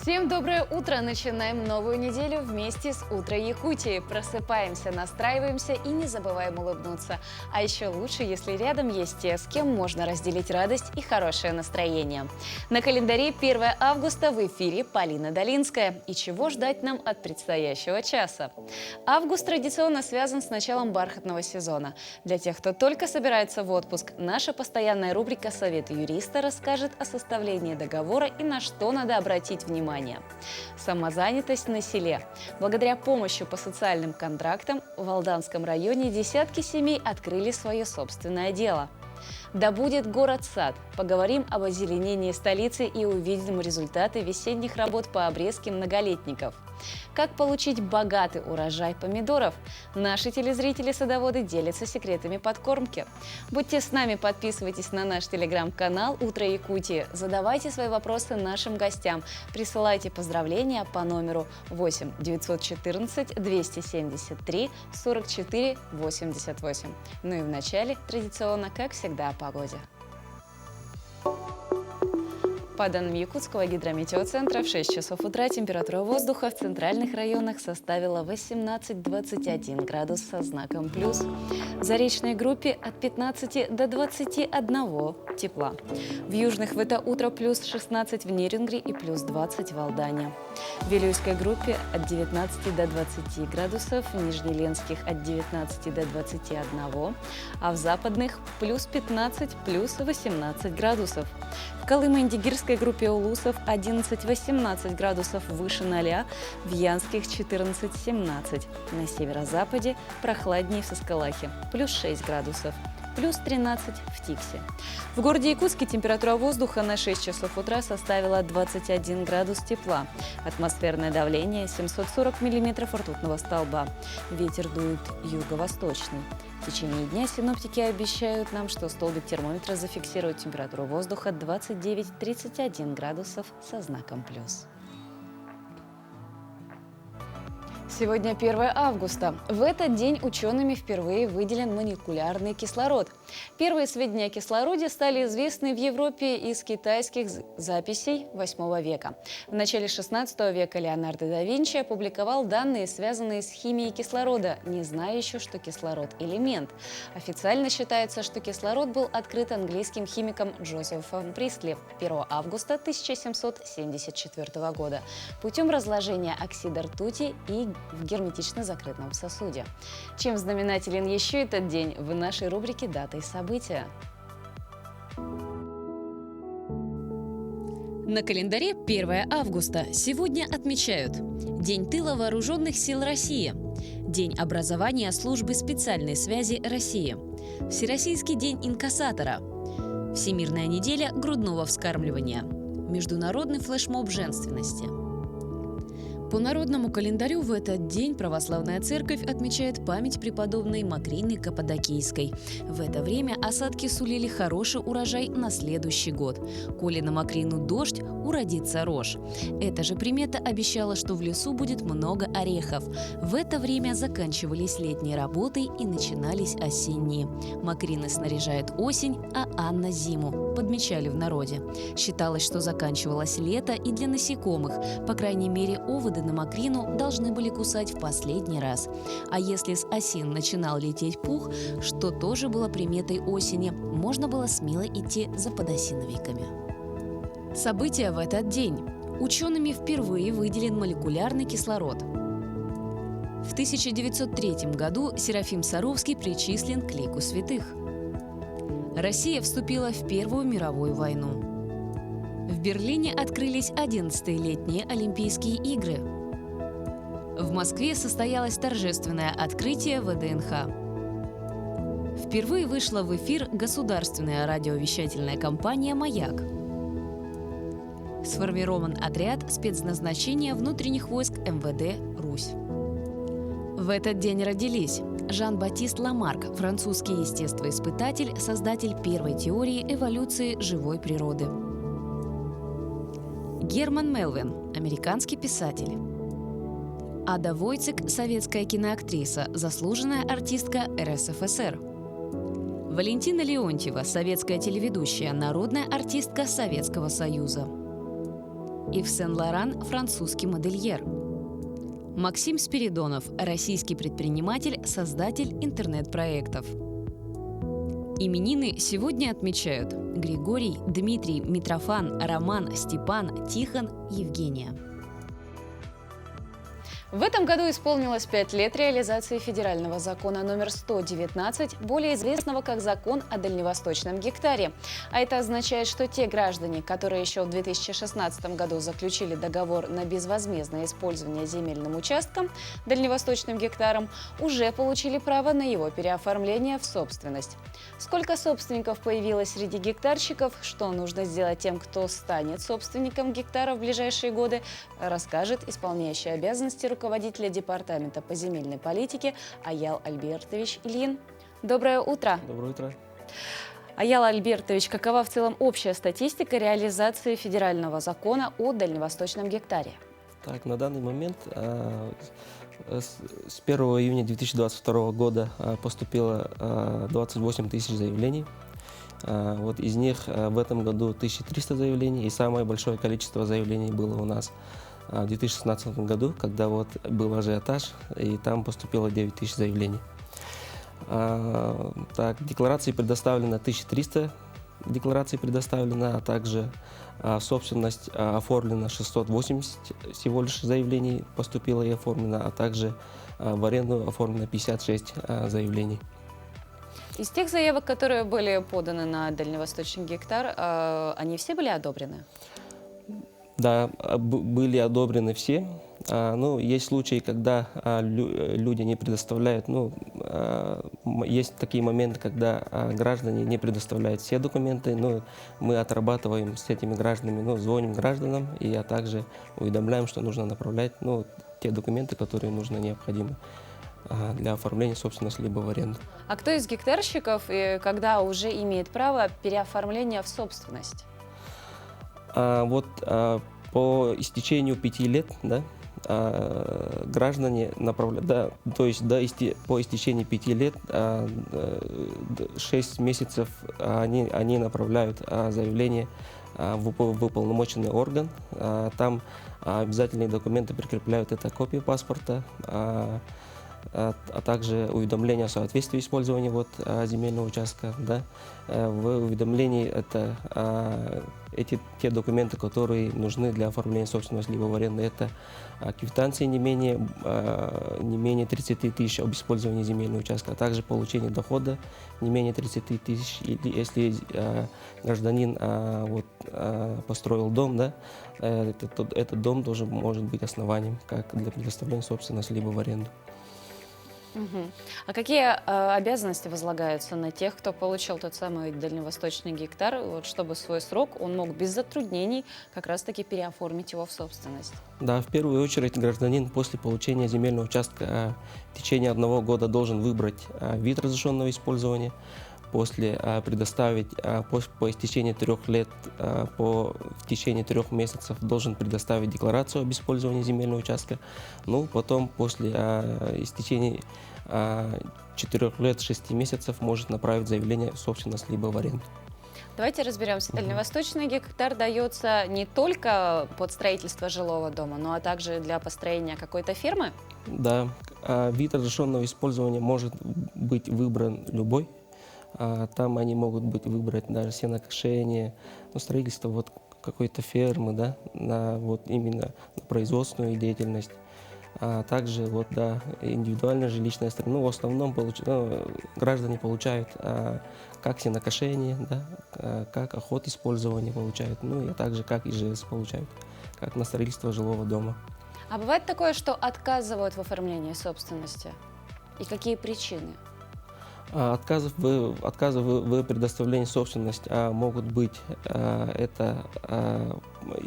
Всем доброе утро! Начинаем новую неделю вместе с «Утро Якутии». Просыпаемся, настраиваемся и не забываем улыбнуться. А еще лучше, если рядом есть те, с кем можно разделить радость и хорошее настроение. На календаре 1 августа, в эфире Полина Долинская. И чего ждать нам от предстоящего часа? Август традиционно связан с началом бархатного сезона. Для тех, кто только собирается в отпуск, наша постоянная рубрика «Советы юриста» расскажет о составлении договора и на что надо обратить внимание. Самозанятость на селе. Благодаря помощи по социальным контрактам в Алданском районе десятки семей открыли свое собственное дело. Да будет город-сад. Поговорим об озеленении столицы и увидим результаты весенних работ по обрезке многолетников. Как получить богатый урожай помидоров? Наши телезрители-садоводы делятся секретами подкормки. Будьте с нами, подписывайтесь на наш телеграм-канал «Утро Якутии». Задавайте свои вопросы нашим гостям. Присылайте поздравления по номеру 8 914 273 44 88. Ну и в начале, традиционно, как всегда, о погоде. По данным Якутского гидрометеоцентра, в 6 часов утра температура воздуха в центральных районах составила 18-21 градус со знаком плюс. В заречной группе от 15 до 21 тепла. В южных в это утро плюс 16 в Нерюнгри и плюс 20 в Алдане. В Вилюйской группе от 19 до 20 градусов, в Нижнеленских от 19 до 21, а в западных плюс 15, плюс 18 градусов. В Колымо-Индигирской группе улусов 11-18 градусов выше 0, в Янских 14-17. На северо-западе прохладнее в Саскалахе, плюс 6 градусов. Плюс 13 в Тиксе. В городе Якутске температура воздуха на 6 часов утра составила 21 градус тепла. Атмосферное давление 740 миллиметров ртутного столба. Ветер дует юго-восточный. В течение дня синоптики обещают нам, что столбик термометра зафиксирует температуру воздуха 29-31 градусов со знаком плюс. Сегодня 1 августа. В этот день учеными впервые выделен молекулярный кислород. Первые сведения о кислороде стали известны в Европе из китайских записей VIII века. В начале XVI века Леонардо да Винчи опубликовал данные, связанные с химией кислорода, не зная еще, что кислород – элемент. Официально считается, что кислород был открыт английским химиком Джозефом Пристли 1 августа 1774 года путем разложения оксида ртути и в герметично закрытом сосуде. Чем знаменателен еще этот день, в нашей рубрике «Даты и события». На календаре 1 августа. Сегодня отмечают День тыла Вооруженных сил России, День образования службы специальной связи России, Всероссийский день инкассатора, Всемирная неделя грудного вскармливания, Международный флешмоб женственности. По народному календарю в этот день православная церковь отмечает память преподобной Макрины Каппадокийской. В это время осадки сулили хороший урожай на следующий год. Коли на Макрину дождь, уродится рожь. Эта же примета обещала, что в лесу будет много орехов. В это время заканчивались летние работы и начинались осенние. Макрина снаряжает осень, а Анна – зиму, подмечали в народе. Считалось, что заканчивалось лето и для насекомых. По крайней мере, оводы на Макрину должны были кусать в последний раз. А если с осин начинал лететь пух, что тоже было приметой осени, можно было смело идти за подосиновиками. События в этот день. Учеными впервые выделен молекулярный кислород. В 1903 году Серафим Саровский причислен к лику святых. Россия вступила в Первую мировую войну. В Берлине открылись 11-е летние Олимпийские игры. В Москве состоялось торжественное открытие ВДНХ. Впервые вышла в эфир государственная радиовещательная компания «Маяк». Сформирован отряд спецназначения внутренних войск МВД «Русь». В этот день родились Жан-Батист Ламарк, французский естествоиспытатель, создатель первой теории эволюции живой природы. Герман Мелвин, американский писатель. Ада Войцек, советская киноактриса, заслуженная артистка РСФСР. Валентина Леонтьева, советская телеведущая, народная артистка Советского Союза. Ив Сен-Лоран – французский модельер. Максим Спиридонов – российский предприниматель, создатель интернет-проектов. Именины сегодня отмечают Григорий, Дмитрий, Митрофан, Роман, Степан, Тихон, Евгения. В этом году исполнилось 5 лет реализации федерального закона номер 119, более известного как Закон о дальневосточном гектаре. А это означает, что те граждане, которые еще в 2016 году заключили договор на безвозмездное использование земельным участком, дальневосточным гектаром, уже получили право на его переоформление в собственность. Сколько собственников появилось среди гектарщиков, что нужно сделать тем, кто станет собственником гектара в ближайшие годы, расскажет исполняющий обязанности руководителя Департамента по земельной политике Аял Альбертович Ильин. Доброе утро. Доброе утро. Аял Альбертович, какова в целом общая статистика реализации федерального закона о дальневосточном гектаре? Так, на данный момент с 1 июня 2022 года поступило 28 тысяч заявлений. Вот из них в этом году 1300 заявлений, и самое большое количество заявлений было у нас в 2016 году, когда вот был ажиотаж, и там поступило 9 тысяч заявлений. Так, декларации предоставлено 1300 деклараций предоставлено, а также в собственность оформлено 680 всего лишь заявлений поступило и оформлено, а также в аренду оформлено 56 заявлений. Из тех заявок, которые были поданы на дальневосточный гектар, они все были одобрены? Да, были одобрены все. Ну, есть случаи, когда люди не предоставляют, есть такие моменты, когда граждане не предоставляют все документы, но мы отрабатываем с этими гражданами, звоним гражданам, и также уведомляем, что нужно направлять те документы, которые необходимы для оформления собственности либо в аренду. А кто из гектарщиков и когда уже имеет право переоформления в собственность? Вот по истечению 5 лет, граждане направляют, то есть по истечении 5 лет, 6 месяцев они направляют заявление в уполномоченный орган. Там обязательные документы прикрепляют, это копия паспорта, а также уведомление о соответствии использования земельного участка. В уведомлении это те документы, которые нужны для оформления собственности либо в аренду. Это квитанции не менее 30 тысяч об использовании земельного участка, а также получение дохода не менее 30 тысяч. Или если гражданин построил дом, этот дом тоже может быть основанием как для предоставления собственности либо в аренду. А какие обязанности возлагаются на тех, кто получил тот самый дальневосточный гектар, чтобы свой срок он мог без затруднений как раз-таки переоформить его в собственность? Да, в первую очередь гражданин после получения земельного участка в течение 1 года должен выбрать вид разрешенного использования, после предоставить по истечении 3 лет, в течение 3 месяцев должен предоставить декларацию об использовании земельного участка. Потом после истечения 4 лет 6 месяцев может направить заявление в собственность либо в аренду. Давайте разберемся. Дальневосточный гектар дается не только под строительство жилого дома, но также для построения какой-то фирмы? Да, вид разрешенного использования может быть выбран любой. Там они могут выбрать даже сенокошение, строительство какой-то фермы, именно на производственную деятельность. Также индивидуальное жилищное строение. В основном граждане получают как сенокошение, как охотиспользование получают, а также как ИЖС получают, как на строительство жилого дома. А бывает такое, что отказывают в оформлении собственности? И какие причины? Отказы в предоставлении собственности могут быть это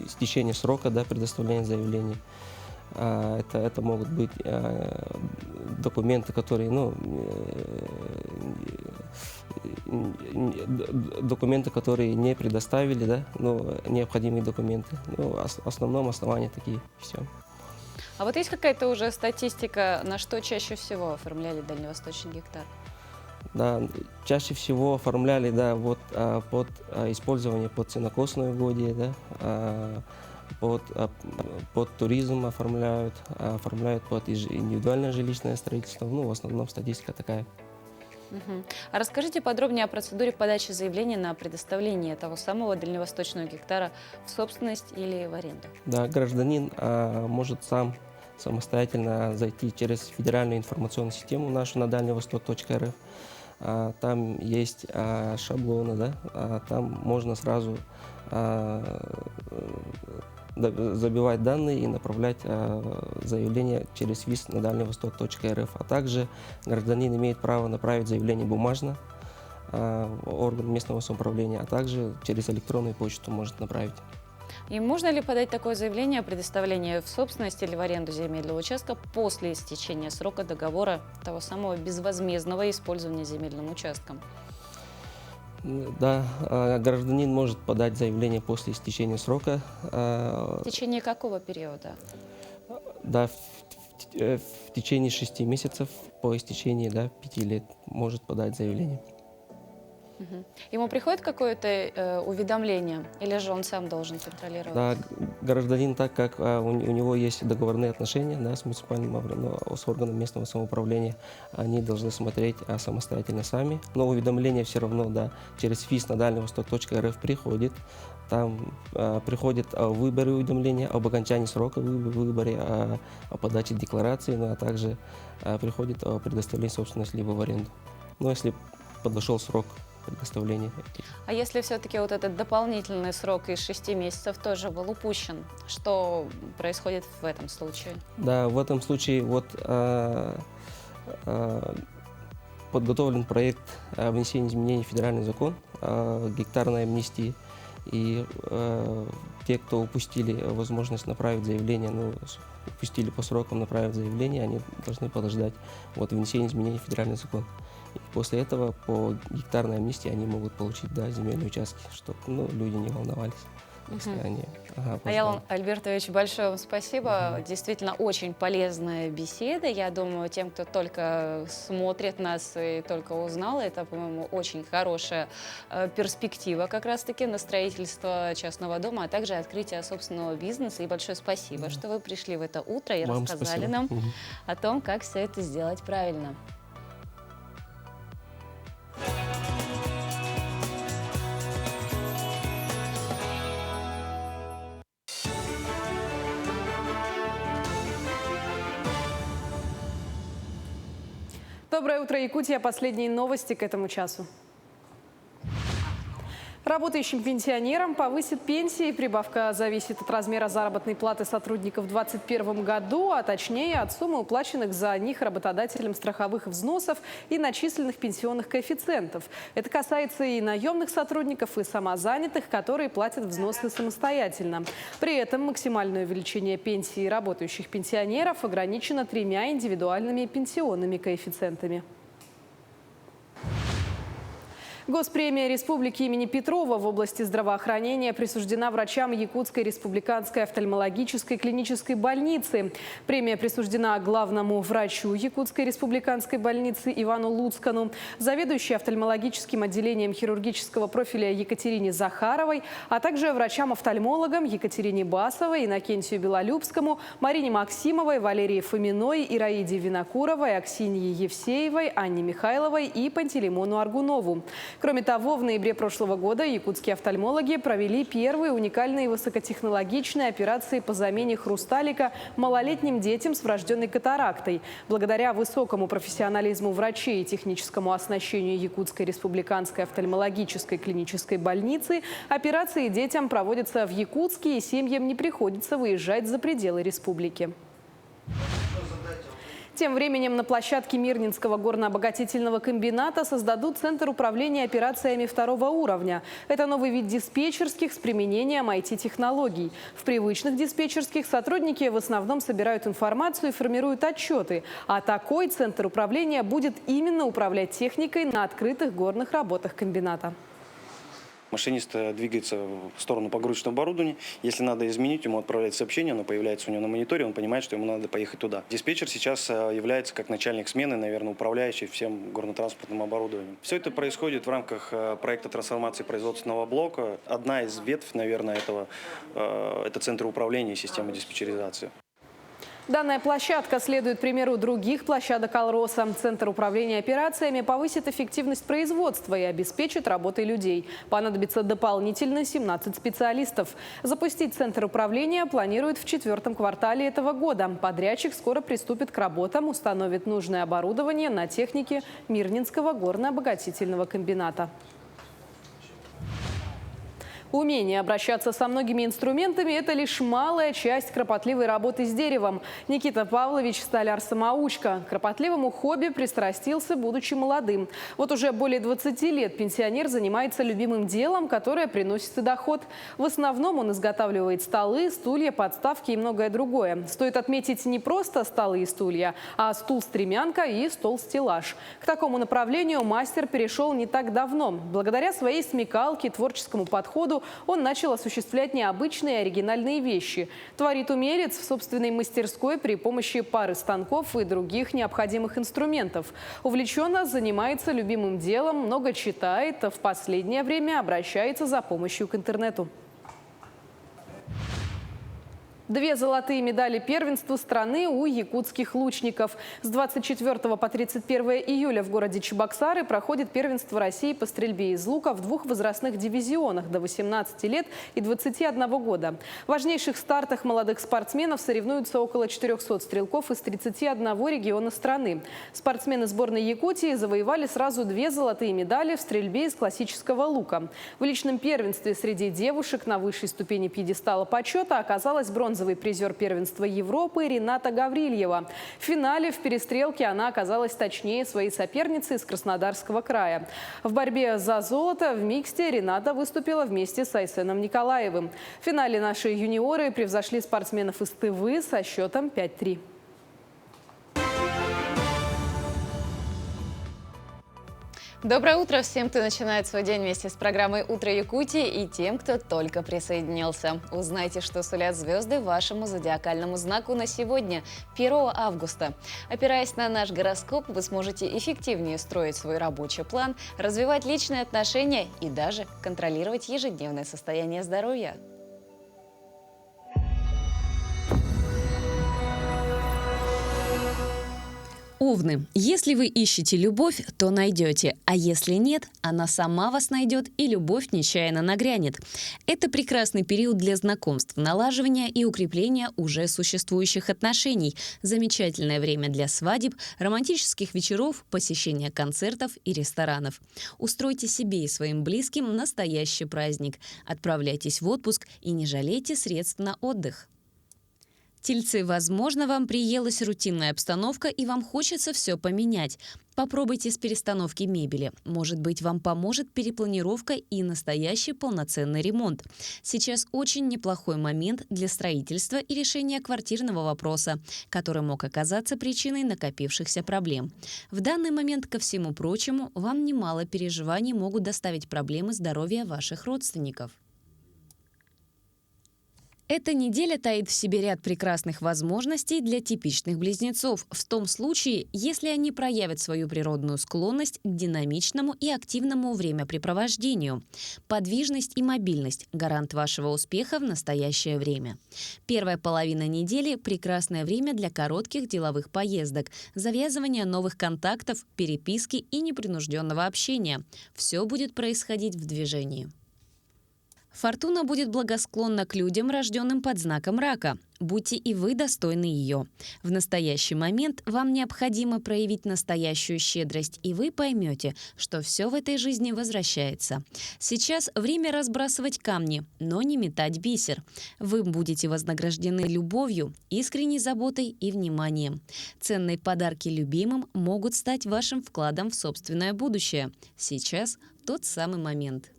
истечение срока предоставления заявлений. Это могут быть документы, которые не предоставили, необходимые документы. В основном основания такие, все. А есть какая-то уже статистика, на что чаще всего оформляли дальневосточный гектар? Да, чаще всего оформляли под использование под сенокосное угодье, под туризм оформляют, оформляют под индивидуальное жилищное строительство. Ну, в основном статистика такая. А расскажите подробнее о процедуре подачи заявления на предоставление того самого дальневосточного гектара в собственность или в аренду. Да, гражданин может самостоятельно зайти через федеральную информационную систему нашу на дальневосток.рф. Там есть шаблоны, да, там можно сразу забивать данные и направлять заявление через ВИЗ на дальневосток.рф. А также гражданин имеет право направить заявление бумажно в орган местного самоуправления, а также через электронную почту может направить. И можно ли подать такое заявление о предоставлении в собственность или в аренду земельного участка после истечения срока договора того самого безвозмездного использования земельным участком? Да, гражданин может подать заявление после истечения срока. В течение какого периода? Да, в течение 6 месяцев по истечении 5 лет может подать заявление. Ему приходит какое-то уведомление, или же он сам должен контролировать? Да, гражданин, так как у него есть договорные отношения с с органом местного самоуправления, они должны смотреть самостоятельно сами. Но уведомление все равно через ФИЗ на дальневосток.рф приходит. Там приходит о выборе уведомления, об окончании срока выборе, о подаче декларации, а также приходит о предоставлении собственности либо в аренду. Но если подошел срок предоставления. А если все-таки вот этот дополнительный срок из 6 месяцев тоже был упущен, что происходит в этом случае? Да, в этом случае подготовлен проект о внесении изменений в федеральный закон о гектарной амнистии. И те, кто упустили возможность направить заявление, упустили по срокам направить заявление, они должны подождать внесения изменений в федеральный закон. И после этого по гектарной амнистии они могут получить земельные участки, чтобы люди не волновались. Если они Аял Альбертович, большое вам спасибо. Действительно, очень полезная беседа. Я думаю, тем, кто только смотрит нас и только узнал, это, по-моему, очень хорошая перспектива как раз-таки на строительство частного дома, а также открытие собственного бизнеса. И большое спасибо, что вы пришли в это утро и рассказали нам о том, как все это сделать правильно. Доброе утро, Якутия. Последние новости к этому часу. Работающим пенсионерам повысит пенсии. Прибавка зависит от размера заработной платы сотрудников в 2021 году, а точнее от суммы уплаченных за них работодателям страховых взносов и начисленных пенсионных коэффициентов. Это касается и наемных сотрудников, и самозанятых, которые платят взносы самостоятельно. При этом максимальное увеличение пенсии работающих пенсионеров ограничено 3 индивидуальными пенсионными коэффициентами. Госпремия Республики имени Петрова в области здравоохранения присуждена врачам Якутской республиканской офтальмологической клинической больницы. Премия присуждена главному врачу Якутской республиканской больницы Ивану Луцкану, заведующей офтальмологическим отделением хирургического профиля Екатерине Захаровой, а также врачам-офтальмологам Екатерине Басовой, Иннокентию Белолюбскому, Марине Максимовой, Валерии Фоминой, Ираиде Винокуровой, Аксиньи Евсеевой, Анне Михайловой и Пантелеймону Аргунову. Кроме того, в ноябре прошлого года якутские офтальмологи провели первые уникальные высокотехнологичные операции по замене хрусталика малолетним детям с врожденной катарактой. Благодаря высокому профессионализму врачей и техническому оснащению Якутской республиканской офтальмологической клинической больницы операции детям проводятся в Якутске, и семьям не приходится выезжать за пределы республики. Тем временем на площадке Мирнинского горно-обогатительного комбината создадут Центр управления операциями второго уровня. Это новый вид диспетчерских с применением IT-технологий. В привычных диспетчерских сотрудники в основном собирают информацию и формируют отчеты. А такой Центр управления будет именно управлять техникой на открытых горных работах комбината. Машинист двигается в сторону погрузочного оборудования. Если надо изменить, ему отправляют сообщение, оно появляется у него на мониторе, он понимает, что ему надо поехать туда. Диспетчер сейчас является как начальник смены, наверное, управляющий всем горно-транспортным оборудованием. Все это происходит в рамках проекта трансформации производственного блока. Одна из ветвь, наверное, этого – это центр управления и системы диспетчеризации. Данная площадка следует примеру других площадок «Алроса». Центр управления операциями повысит эффективность производства и обеспечит работой людей. Понадобится дополнительно 17 специалистов. Запустить центр управления планируют в 4-м квартале этого года. Подрядчик скоро приступит к работам, установит нужное оборудование на технике Мирнинского горно-обогатительного комбината. Умение обращаться со многими инструментами – это лишь малая часть кропотливой работы с деревом. Никита Павлович – столяр-самоучка. К кропотливому хобби пристрастился, будучи молодым. Вот уже более 20 лет пенсионер занимается любимым делом, которое приносит и доход. В основном он изготавливает столы, стулья, подставки и многое другое. Стоит отметить не просто столы и стулья, а стул-стремянка и стол-стеллаж. К такому направлению мастер перешел не так давно. Благодаря своей смекалке, творческому подходу он начал осуществлять необычные и оригинальные вещи. Творит умелец в собственной мастерской при помощи пары станков и других необходимых инструментов. Увлеченно занимается любимым делом, много читает, а в последнее время обращается за помощью к интернету. 2 золотые медали первенства страны у якутских лучников. С 24 по 31 июля в городе Чебоксары проходит первенство России по стрельбе из лука в 2 возрастных дивизионах до 18 лет и 21 года. В важнейших стартах молодых спортсменов соревнуются около 400 стрелков из 31 региона страны. Спортсмены сборной Якутии завоевали сразу 2 золотые медали в стрельбе из классического лука. В личном первенстве среди девушек на высшей ступени пьедестала почета оказалась бронзовый призер первенства Европы Рената Гаврильева. В финале в перестрелке она оказалась точнее своей соперницы из Краснодарского края. В борьбе за золото в миксте Рената выступила вместе с Айсеном Николаевым. В финале наши юниоры превзошли спортсменов из Тывы со счетом 5-3. Доброе утро всем, кто начинает свой день вместе с программой «Утро Якутии» и тем, кто только присоединился. Узнайте, что сулят звезды вашему зодиакальному знаку на сегодня, 1 августа. Опираясь на наш гороскоп, вы сможете эффективнее строить свой рабочий план, развивать личные отношения и даже контролировать ежедневное состояние здоровья. Овны. Если вы ищете любовь, то найдете, а если нет, она сама вас найдет и любовь нечаянно нагрянет. Это прекрасный период для знакомств, налаживания и укрепления уже существующих отношений, замечательное время для свадеб, романтических вечеров, посещения концертов и ресторанов. Устройте себе и своим близким настоящий праздник. Отправляйтесь в отпуск и не жалейте средств на отдых. Тельцы, возможно, вам приелась рутинная обстановка и вам хочется все поменять. Попробуйте с перестановки мебели. Может быть, вам поможет перепланировка и настоящий полноценный ремонт. Сейчас очень неплохой момент для строительства и решения квартирного вопроса, который мог оказаться причиной накопившихся проблем. В данный момент, ко всему прочему, вам немало переживаний могут доставить проблемы здоровья ваших родственников. Эта неделя таит в себе ряд прекрасных возможностей для типичных близнецов, в том случае, если они проявят свою природную склонность к динамичному и активному времяпрепровождению. Подвижность и мобильность – гарант вашего успеха в настоящее время. Первая половина недели – прекрасное время для коротких деловых поездок, завязывания новых контактов, переписки и непринужденного общения. Все будет происходить в движении. Фортуна будет благосклонна к людям, рожденным под знаком рака. Будьте и вы достойны ее. В настоящий момент вам необходимо проявить настоящую щедрость, и вы поймете, что все в этой жизни возвращается. Сейчас время разбрасывать камни, но не метать бисер. Вы будете вознаграждены любовью, искренней заботой и вниманием. Ценные подарки любимым могут стать вашим вкладом в собственное будущее. Сейчас тот самый момент.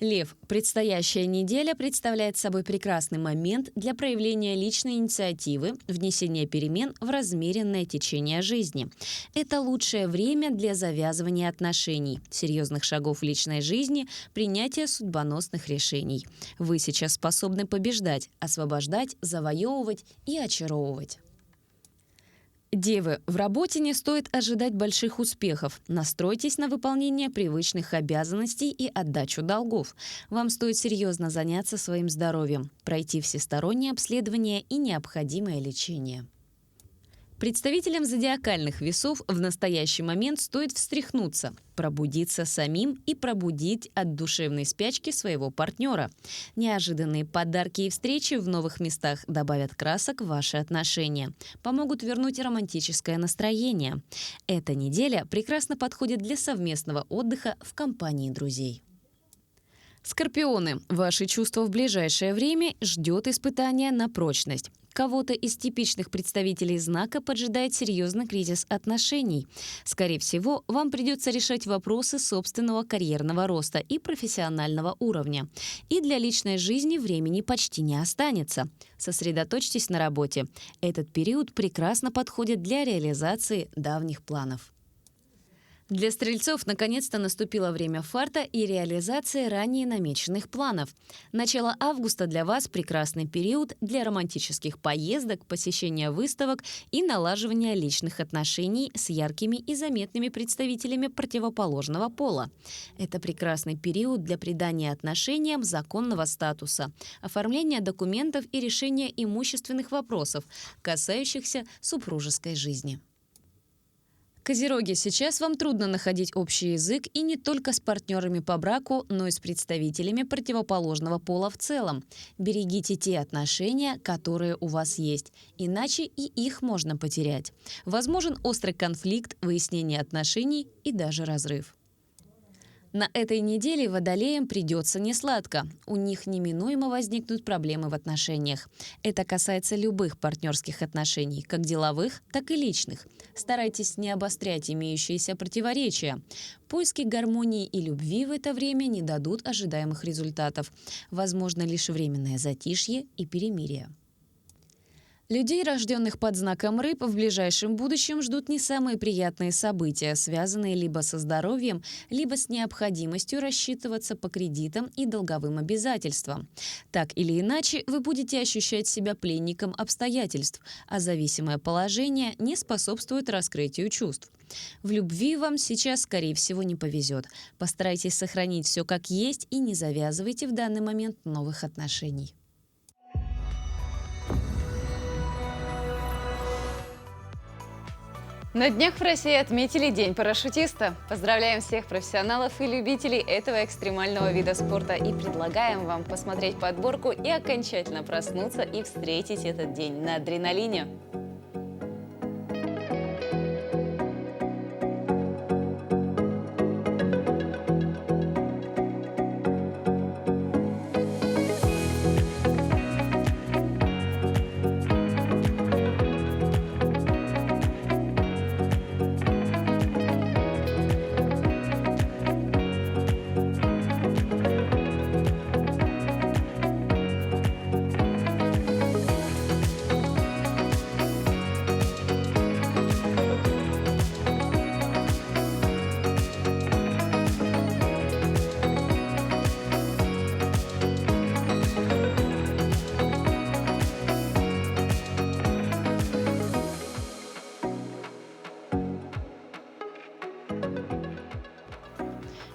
Лев, предстоящая неделя представляет собой прекрасный момент для проявления личной инициативы, внесения перемен в размеренное течение жизни. Это лучшее время для завязывания отношений, серьезных шагов в личной жизни, принятия судьбоносных решений. Вы сейчас способны побеждать, освобождать, завоевывать и очаровывать. Девы, в работе не стоит ожидать больших успехов. Настройтесь на выполнение привычных обязанностей и отдачу долгов. Вам стоит серьезно заняться своим здоровьем, пройти всестороннее обследование и необходимое лечение. Представителям зодиакальных весов в настоящий момент стоит встряхнуться, пробудиться самим и пробудить от душевной спячки своего партнера. Неожиданные подарки и встречи в новых местах добавят красок в ваши отношения, помогут вернуть романтическое настроение. Эта неделя прекрасно подходит для совместного отдыха в компании друзей. Скорпионы, ваши чувства в ближайшее время ждет испытание на прочность. Кого-то из типичных представителей знака поджидает серьезный кризис отношений. Скорее всего, вам придется решать вопросы собственного карьерного роста и профессионального уровня. И для личной жизни времени почти не останется. Сосредоточьтесь на работе. Этот период прекрасно подходит для реализации давних планов. Для стрельцов наконец-то наступило время фарта и реализации ранее намеченных планов. Начало августа для вас прекрасный период для романтических поездок, посещения выставок и налаживания личных отношений с яркими и заметными представителями противоположного пола. Это прекрасный период для придания отношениям законного статуса, оформления документов и решения имущественных вопросов, касающихся супружеской жизни. Козероги, сейчас вам трудно находить общий язык и не только с партнерами по браку, но и с представителями противоположного пола в целом. Берегите те отношения, которые у вас есть, иначе и их можно потерять. Возможен острый конфликт, выяснение отношений и даже разрыв. На этой неделе водолеям придется несладко. У них неминуемо возникнут проблемы в отношениях. Это касается любых партнерских отношений, как деловых, так и личных. Старайтесь не обострять имеющиеся противоречия. Поиски гармонии и любви в это время не дадут ожидаемых результатов. Возможно лишь временное затишье и перемирие. Людей, рожденных под знаком рыб, в ближайшем будущем ждут не самые приятные события, связанные либо со здоровьем, либо с необходимостью рассчитываться по кредитам и долговым обязательствам. Так или иначе, вы будете ощущать себя пленником обстоятельств, а зависимое положение не способствует раскрытию чувств. В любви вам сейчас, скорее всего, не повезет. Постарайтесь сохранить все как есть и не завязывайте в данный момент новых отношений. На днях в России отметили День парашютиста. Поздравляем всех профессионалов и любителей этого экстремального вида спорта и предлагаем вам посмотреть подборку и окончательно проснуться и встретить этот день на адреналине.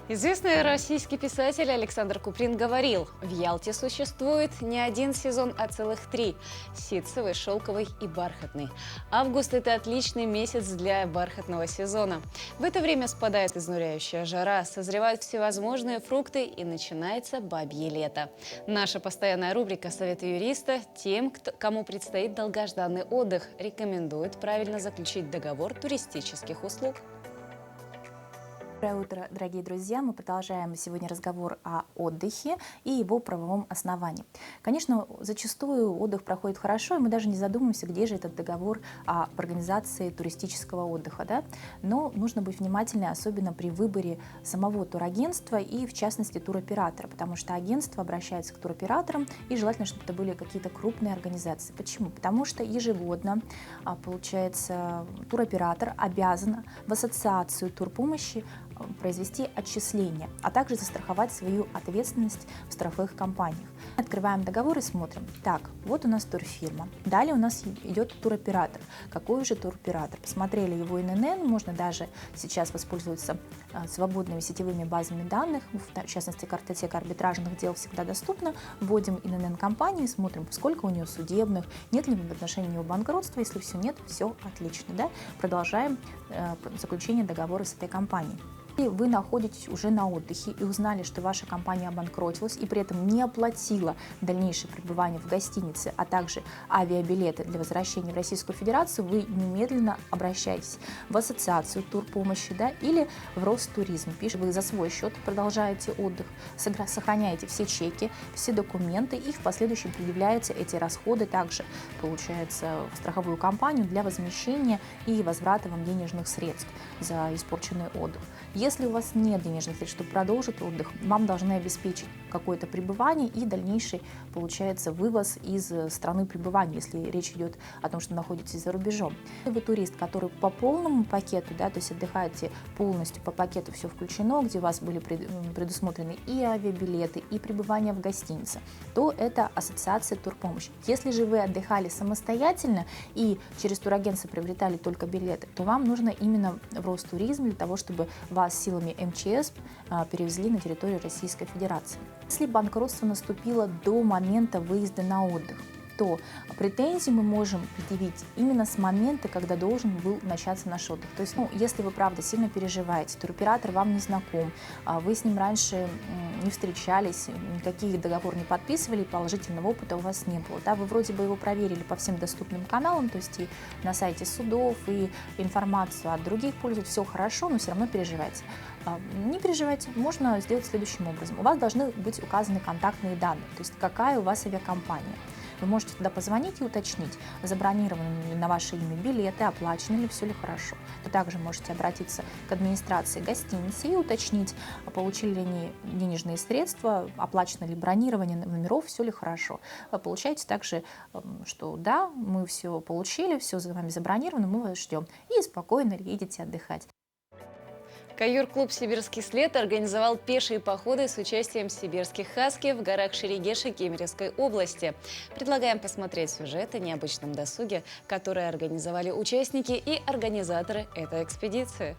Известный российский писатель Александр Куприн говорил: в Ялте существует не один сезон, а целых 3 – ситцевый, шелковый и бархатный. Август – это отличный месяц для бархатного сезона. В это время спадает изнуряющая жара, созревают всевозможные фрукты и начинается бабье лето. Наша постоянная рубрика «Советы юриста» тем, кому предстоит долгожданный отдых, рекомендует правильно заключить договор туристических услуг. Доброе утро, дорогие друзья! Мы продолжаем сегодня разговор о отдыхе и его правовом основании. Конечно, зачастую отдых проходит хорошо, и мы даже не задумываемся, где же этот договор об организации туристического отдыха. Да? Но нужно быть внимательным, особенно при выборе самого турагентства и, в частности, туроператора, потому что агентство обращается к туроператорам, и желательно, чтобы это были какие-то крупные организации. Почему? Потому что ежегодно, получается, туроператор обязан в ассоциацию турпомощи произвести отчисления, а также застраховать свою ответственность в страховых компаниях. Открываем договор и смотрим. Так, вот у нас турфирма. Далее у нас идет туроператор. Какой же туроператор? Посмотрели его ИНН, можно даже сейчас воспользоваться свободными сетевыми базами данных, в частности, картотека арбитражных дел всегда доступна. Вводим ИНН компании, смотрим, сколько у нее судебных, нет ли в отношении нее банкротства. Если все нет, все отлично. Да? Продолжаем заключение договора с этой компанией. Если вы находитесь уже на отдыхе и узнали, что ваша компания обанкротилась и при этом не оплатила дальнейшее пребывание в гостинице, а также авиабилеты для возвращения в Российскую Федерацию, вы немедленно обращаетесь в ассоциацию турпомощи, да, или в Ростуризм. Пишите, вы за свой счет продолжаете отдых, сохраняете все чеки, все документы и в последующем предъявляете эти расходы также, получается, в страховую компанию для возмещения и возврата вам денежных средств за испорченный отдых. Если у вас нет денежных средств, чтобы продолжить отдых, вам должны обеспечить какое-то пребывание и дальнейший, получается, вывоз из страны пребывания, если речь идет о том, что находитесь за рубежом. Вы турист, который по полному пакету, да, то есть отдыхаете полностью по пакету, все включено, где у вас были предусмотрены и авиабилеты, и пребывание в гостинице, то это ассоциация турпомощи. Если же вы отдыхали самостоятельно и через турагентство приобретали только билеты, то вам нужно именно в Ростуризм для того, чтобы вас силами МЧС перевезли на территорию Российской Федерации. Если банкротство наступило до момента выезда на отдых, то претензии мы можем предъявить именно с момента, когда должен был начаться наш отдых. То есть, если вы, правда, сильно переживаете, туроператор вам не знаком, вы с ним раньше не встречались, никаких договор не подписывали, положительного опыта у вас не было. Да? Вы вроде бы его проверили по всем доступным каналам, то есть и на сайте судов, и информацию от других пользователей, все хорошо, но все равно переживаете. Не переживайте, можно сделать следующим образом. У вас должны быть указаны контактные данные, то есть какая у вас авиакомпания. Вы можете туда позвонить и уточнить, забронированы ли на ваше имя билеты, оплачены ли, все ли хорошо. Вы также можете обратиться к администрации гостиницы и уточнить, получили ли они денежные средства, оплачено ли бронирование номеров, все ли хорошо. Вы получаете также, что да, мы все получили, все за вами забронировано, мы вас ждем. И спокойно едете отдыхать. Каюр-клуб «Сибирский след» организовал пешие походы с участием сибирских хаски в горах Шерегеши Кемеровской области. Предлагаем посмотреть сюжет о необычном досуге, который организовали участники и организаторы этой экспедиции.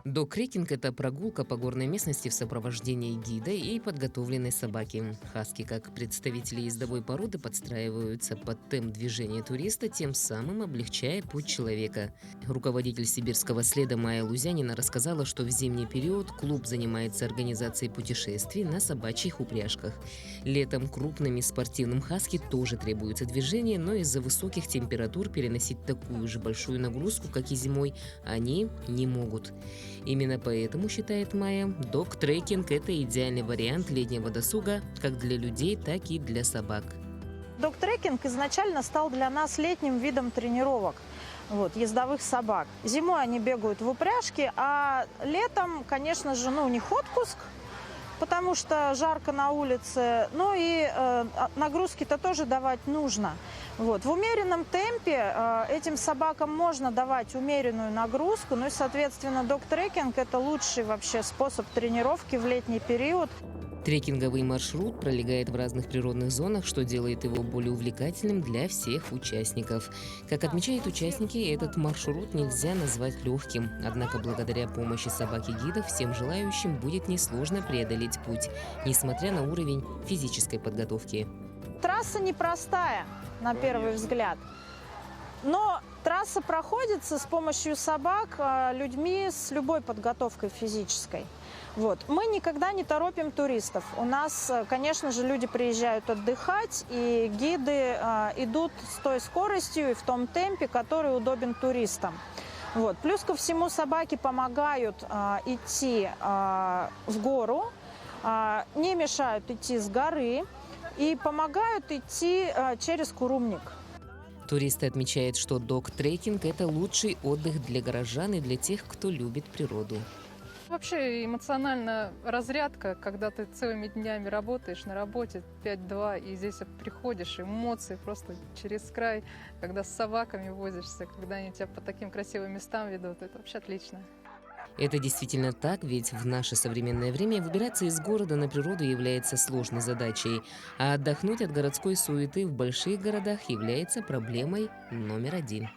Дог-трекинг – это прогулка по горной местности в сопровождении гида и подготовленной собаки. Хаски, как представители ездовой породы, подстраиваются под темп движения туриста, тем самым облегчая путь человека. Руководитель сибирского следа Майя Лузянина рассказала, что в зимний период клуб занимается организацией путешествий на собачьих упряжках. Летом крупным и спортивным хаски тоже требуется движение, но из-за высоких температур переносить такую же большую нагрузку, как и зимой, они не могут. Именно поэтому, считает Майя, дог-трекинг – это идеальный вариант летнего досуга как для людей, так и для собак. Дог-трекинг изначально стал для нас летним видом тренировок ездовых собак. Зимой они бегают в упряжке, а летом, конечно же, у них отпуск, потому что жарко на улице, и нагрузки-то тоже давать нужно. В умеренном темпе этим собакам можно давать умеренную нагрузку, и, соответственно, дог-трекинг – это лучший вообще способ тренировки в летний период. Трекинговый маршрут пролегает в разных природных зонах, что делает его более увлекательным для всех участников. Как отмечают участники, этот маршрут нельзя назвать легким, однако благодаря помощи собаки-гидов всем желающим будет несложно преодолеть путь, несмотря на уровень физической подготовки. Трасса непростая, на первый взгляд, но трасса проходится с помощью собак людьми с любой подготовкой физической. Мы никогда не торопим туристов. У нас, конечно же, люди приезжают отдыхать, и гиды идут с той скоростью и в том темпе, который удобен туристам. Плюс ко всему собаки помогают идти в гору, не мешают идти с горы и помогают идти через курумник. Туристы отмечают, что дог-трекинг – это лучший отдых для горожан и для тех, кто любит природу. Вообще эмоциональная разрядка, когда ты целыми днями работаешь на работе 5-2, и здесь приходишь, эмоции просто через край, когда с собаками возишься, когда они тебя по таким красивым местам ведут, это вообще отлично. Это действительно так, ведь в наше современное время выбираться из города на природу является сложной задачей, а отдохнуть от городской суеты в больших городах является проблемой номер один.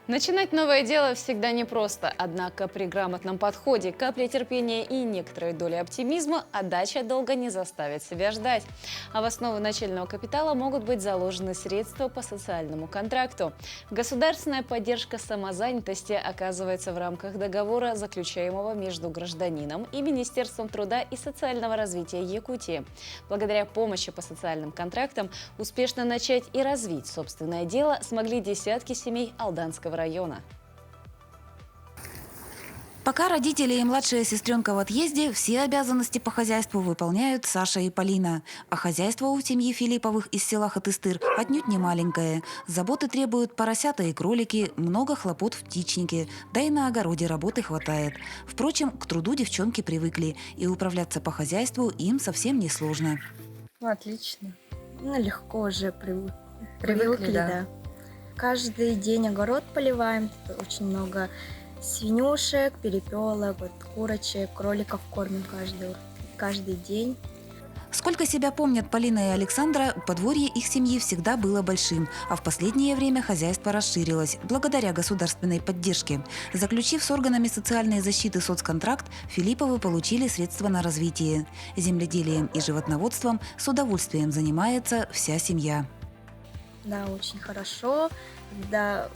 Начинать новое дело всегда непросто, однако при грамотном подходе, капле терпения и некоторой доле оптимизма отдача долго не заставит себя ждать. А в основу начального капитала могут быть заложены средства по социальному контракту. Государственная поддержка самозанятости оказывается в рамках договора, заключаемого между гражданином и Министерством труда и социального развития Якутии. Благодаря помощи по социальным контрактам успешно начать и развить собственное дело смогли десятки семей Алданского района. Пока родители и младшая сестренка в отъезде, все обязанности по хозяйству выполняют Саша и Полина. А хозяйство у семьи Филипповых из села Хатыстыр отнюдь не маленькое. Заботы требуют поросята и кролики, много хлопот в птичнике, да и на огороде работы хватает. Впрочем, к труду девчонки привыкли, и управляться по хозяйству им совсем не сложно. Отлично. Легко уже привыкли, да. Каждый день огород поливаем, очень много свинюшек, перепелок, курочек, кроликов кормим каждый день. Сколько себя помнят Полина и Александра, подворье их семьи всегда было большим, а в последнее время хозяйство расширилось благодаря государственной поддержке. Заключив с органами социальной защиты соцконтракт, Филипповы получили средства на развитие. Земледелием и животноводством с удовольствием занимается вся семья. Да, очень хорошо. Да,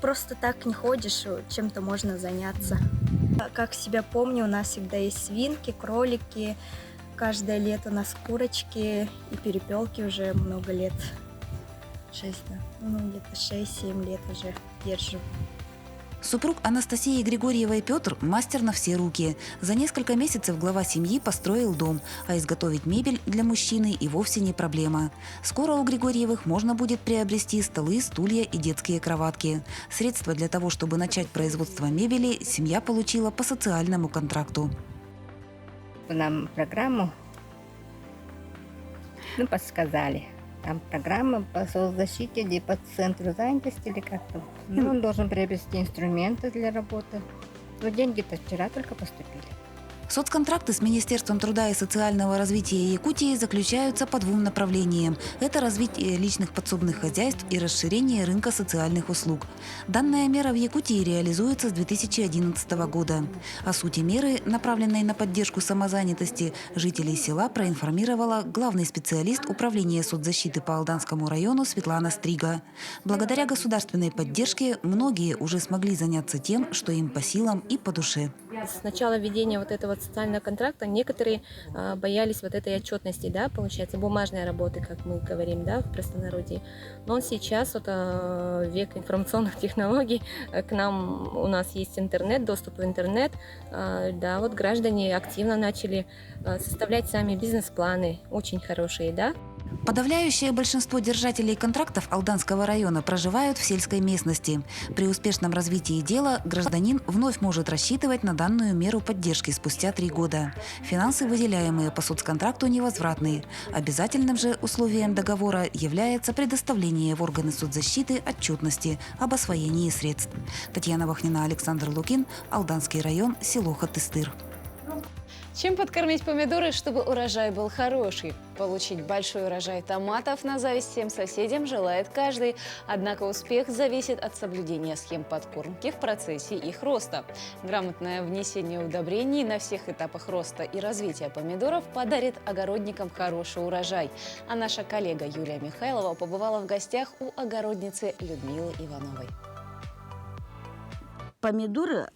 просто так не ходишь, чем-то можно заняться. Как себя помню, у нас всегда есть свинки, кролики. Каждое лето у нас курочки и перепелки уже много лет. 6, да. Где-то 6-7 лет уже держу. Супруг Анастасии Григорьевой Петр – мастер на все руки. За несколько месяцев глава семьи построил дом, а изготовить мебель для мужчины и вовсе не проблема. Скоро у Григорьевых можно будет приобрести столы, стулья и детские кроватки. Средства для того, чтобы начать производство мебели, семья получила по социальному контракту. Нам программу подсказали. Там программа по соцзащите или по центру занятости или как-то. Он должен приобрести инструменты для работы. Но деньги-то вчера только поступили. Соцконтракты с Министерством труда и социального развития Якутии заключаются по двум направлениям. Это развитие личных подсобных хозяйств и расширение рынка социальных услуг. Данная мера в Якутии реализуется с 2011 года. О сути меры, направленной на поддержку самозанятости, жителей села проинформировала главный специалист Управления соцзащиты по Алданскому району Светлана Стрига. Благодаря государственной поддержке многие уже смогли заняться тем, что им по силам и по душе. С начала введения этого социального контракта некоторые боялись этой отчетности, да, получается, бумажной работы, как мы говорим, да, в простонародье. Но сейчас, век информационных технологий, у нас есть интернет, доступ в интернет, да, граждане активно начали составлять сами бизнес-планы, очень хорошие, да. Подавляющее большинство держателей контрактов Алданского района проживают в сельской местности. При успешном развитии дела гражданин вновь может рассчитывать на данную меру поддержки спустя 3 года. Финансы, выделяемые по соцконтракту, невозвратные. Обязательным же условием договора является предоставление в органы соцзащиты отчетности об освоении средств. Татьяна Вахнина, Александр Лукин, Алданский район, село Хатыстыр. Чем подкормить помидоры, чтобы урожай был хороший? Получить большой урожай томатов на зависть всем соседям желает каждый. Однако успех зависит от соблюдения схем подкормки в процессе их роста. Грамотное внесение удобрений на всех этапах роста и развития помидоров подарит огородникам хороший урожай. А наша коллега Юлия Михайлова побывала в гостях у огородницы Людмилы Ивановой. Помидоры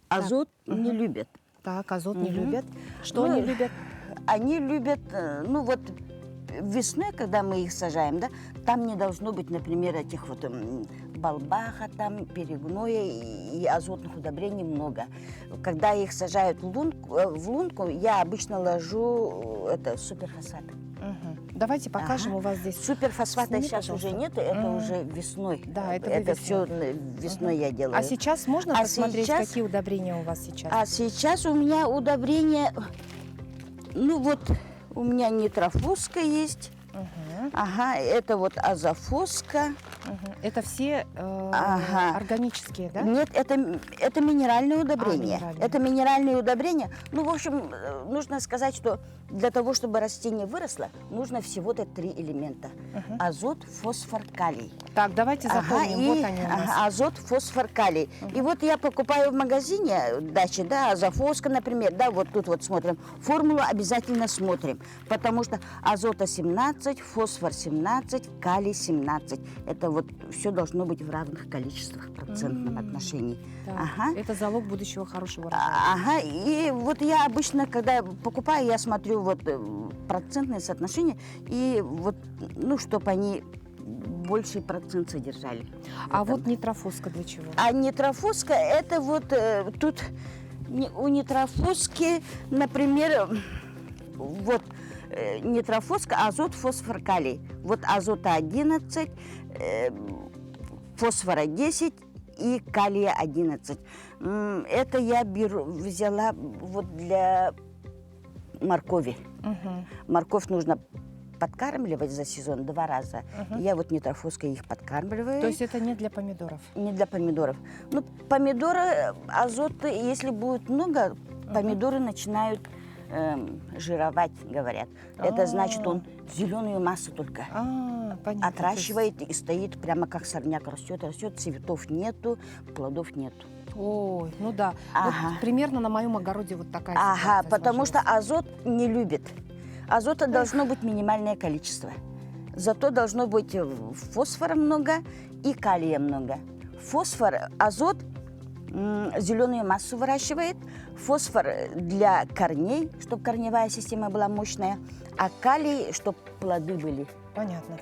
азот не любят. Так, азот не любят. Что они любят? Они любят, весной, когда мы их сажаем, да, там не должно быть, например, этих вот болбаха, там, перегноя и азотных удобрений много. Когда их сажают в лунку, я обычно ложу это суперфосфат. Давайте покажем, Ага. у вас здесь. Суперфосфата Сними, сейчас пожалуйста. уже нет, это уже весной. Да, это вы это весной. все весной я делаю. А сейчас можно А посмотреть, сейчас- какие удобрения у вас сейчас? А сейчас у меня удобрения, ну вот, у меня нитрофоска есть. Ага, это вот азофоска. Это все Ага. органические, да? Нет, это минеральные удобрения. минеральные. Это минеральные удобрения. Ну, в общем, нужно сказать, что для того, чтобы растение выросло, нужно всего-то 3 элемента. Азот, фосфор, калий. Так, давайте запомним. и, Вот они у нас. азот, фосфор, калий. И вот я покупаю в магазине дачи, да, азофоска, например, да, вот тут вот смотрим. Формулу обязательно смотрим, потому что азота 17, фосфор 17, калий 17. Это вот все должно быть в равных количествах, в процентном отношении. Так, Ага. Это залог будущего хорошего урожая. Ага, и вот я обычно, когда покупаю, я смотрю вот процентное соотношение, и вот, ну, чтобы они больший процент содержали. А вот нитрофоска для чего? А нитрофоска, это вот тут у нитрофоски, например, вот нитрофоска, азот, фосфор, калий. Вот азота 11, фосфора 10 и калия 11. Это я взяла вот для моркови. Морковь нужно подкармливать за сезон 2 раза. Я вот нитрофоской их подкармливаю. То есть это не для помидоров? Не для помидоров. Ну, помидоры, азот, если будет много, помидоры начинают жировать, говорят. Это значит, он зеленую массу только понятно. отращивает и стоит прямо как сорняк. Растет, цветов нету, плодов нету. Ой, ну да. Ага. Вот примерно на моем огороде вот такая Ага, ситуация потому что сложилась. азот не любит. Азота должно быть минимальное количество. Зато должно быть фосфора много и калия много. Фосфор, азот зеленую массу выращивает, фосфор для корней, чтобы корневая система была мощная, а калий, чтобы плоды были. Понятно.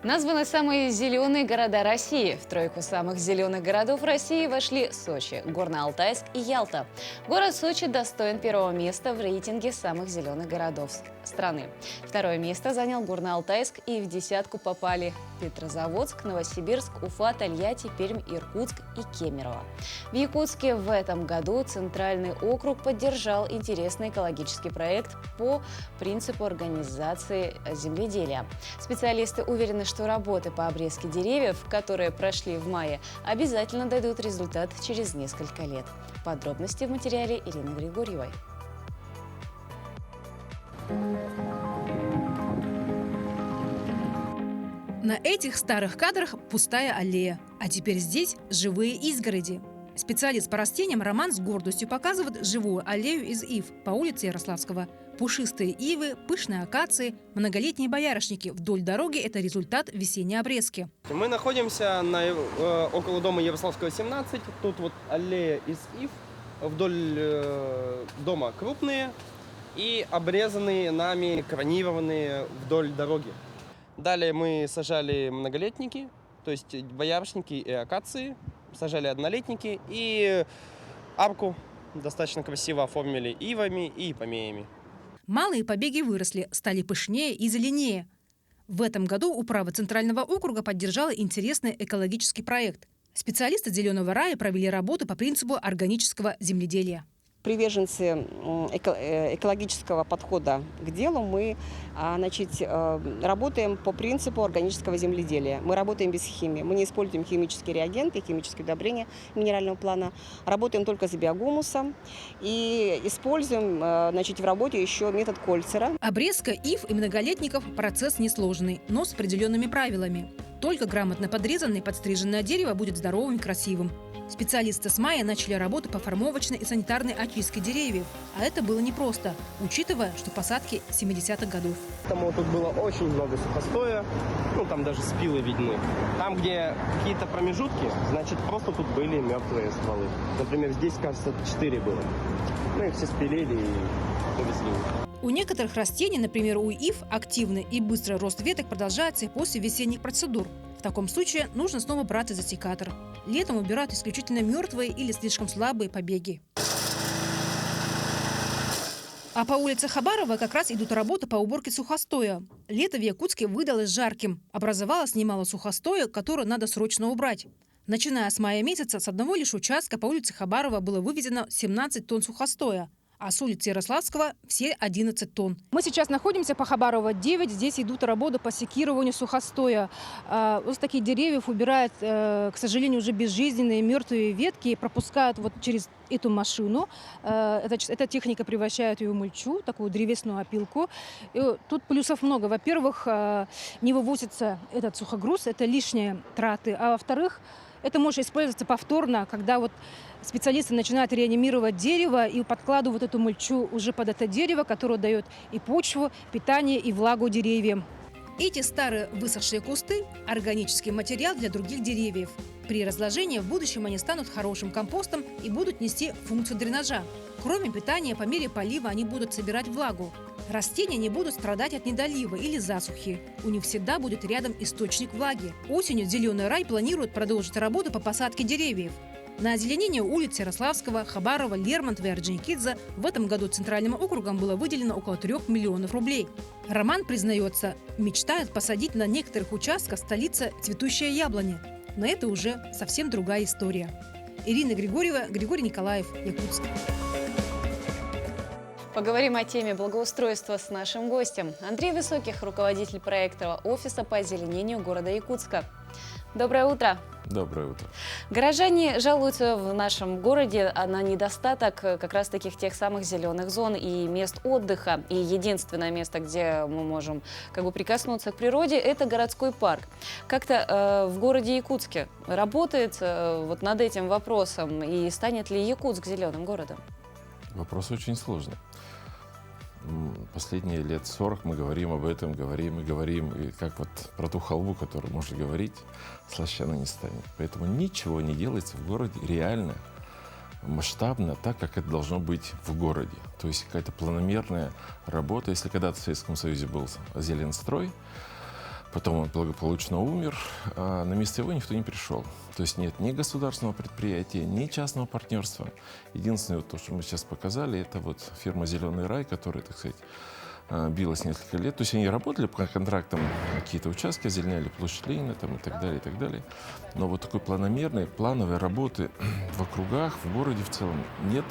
Названы самые зеленые города России. В тройку самых зеленых городов России вошли Сочи, Горно-Алтайск и Ялта. Город Сочи достоин первого места в рейтинге самых зеленых городов страны. Второе место занял Горно-Алтайск, и в десятку попали Петрозаводск, Новосибирск, Уфа, Тольятти, Пермь, Иркутск и Кемерово. В Якутске в этом году Центральный округ поддержал интересный экологический проект по принципу организации земледелия. Специалисты уверены, что работы по обрезке деревьев, которые прошли в мае, обязательно дадут результат через несколько лет. Подробности в материале Ирины Григорьевой. На этих старых кадрах пустая аллея, а теперь здесь живые изгороди. Специалист по растениям Роман с гордостью показывает живую аллею из ив по улице Ярославского. Пушистые ивы, пышные акации, многолетние боярышники. Вдоль дороги – это результат весенней обрезки. Мы находимся около дома Ярославского, 17. Тут вот аллея из ив. Вдоль дома крупные и обрезанные нами, кронированные вдоль дороги. Далее мы сажали многолетники, то есть боярышники и акации. Сажали однолетники и арку достаточно красиво оформили ивами и помеями. Малые побеги выросли, стали пышнее и зеленее. В этом году управа Центрального округа поддержала интересный экологический проект. Специалисты «Зеленого рая» провели работу по принципу органического земледелия. Приверженцы экологического подхода к делу, мы работаем по принципу органического земледелия. Мы работаем без химии. Мы не используем химические реагенты, химические удобрения минерального плана. Работаем только с биогумусом и используем в работе еще метод Кольцера. Обрезка ив и многолетников – процесс несложный, но с определенными правилами. Только грамотно подрезанное и подстриженное дерево будет здоровым и красивым. Специалисты с мая начали работу по формовочной и санитарной очистке деревьев. А это было непросто, учитывая, что посадки 70-х годов. Потому тут было очень много сухостоя, там даже спилы видны. Там, где какие-то промежутки, значит, просто тут были мертвые стволы. Например, здесь, кажется, 4 было. Мы их все спилили и увезли. У некоторых растений, например, у ив, активный и быстрый рост веток продолжается и после весенних процедур. В таком случае нужно снова браться за секатор. Летом убирают исключительно мертвые или слишком слабые побеги. А по улице Хабарова как раз идут работы по уборке сухостоя. Лето в Якутске выдалось жарким. Образовалось немало сухостоя, которое надо срочно убрать. Начиная с мая месяца с одного лишь участка по улице Хабарова было вывезено 17 тонн сухостоя, а с улицы Ярославского все 11 тонн. Мы сейчас находимся по Хабарова 9. Здесь идут работы по секированию сухостоя. Вот такие деревьев убирают, к сожалению, уже безжизненные мертвые ветки и пропускают вот через эту машину. Эта техника превращает ее в мульчу, такую древесную опилку. И тут плюсов много. Во-первых, не вывозится этот сухогруз, это лишние траты. А во-вторых, это может использоваться повторно, когда вот специалисты начинают реанимировать дерево и подкладывают эту мульчу уже под это дерево, которое дает и почву, питание, и влагу деревьям. Эти старые высохшие кусты – органический материал для других деревьев. При разложении в будущем они станут хорошим компостом и будут нести функцию дренажа. Кроме питания, по мере полива они будут собирать влагу. Растения не будут страдать от недолива или засухи. У них всегда будет рядом источник влаги. Осенью «Зеленый рай» планирует продолжить работу по посадке деревьев. На озеленение улиц Ярославского, Хабарова, Лермонтова и Орджоникидзе в этом году Центральным округом было выделено около 3 миллионов рублей. Роман, признается, мечтает посадить на некоторых участках столицы цветущие яблони. Но это уже совсем другая история. Ирина Григорьева, Григорий Николаев, Якутск. Поговорим о теме благоустройства с нашим гостем. Андрей Высоких, руководитель проекта офиса по озеленению города Якутска. Доброе утро. Доброе утро. Горожане жалуются в нашем городе на недостаток как раз таких тех самых зеленых зон и мест отдыха. И единственное место, где мы можем прикоснуться к природе, это городской парк. Как-то в городе Якутске работает вот над этим вопросом, и станет ли Якутск зеленым городом? Вопрос очень сложный. Последние лет 40 мы говорим об этом, говорим. И как вот про ту халву, которую можно говорить, слаще она не станет. Поэтому ничего не делается в городе реально, масштабно, так, как это должно быть в городе. То есть какая-то планомерная работа. Если когда-то в Советском Союзе был Зеленстрой, потом он благополучно умер, а на место его никто не пришел. То есть нет ни государственного предприятия, ни частного партнерства. Единственное, то, что мы сейчас показали, это вот фирма «Зеленый рай», которая, так сказать, билась несколько лет. То есть они работали по контрактам, какие-то участки озеленяли, площадь Ленина там, и так далее, и так далее. Но вот такой планомерной, плановой работы в округах, в городе в целом нет.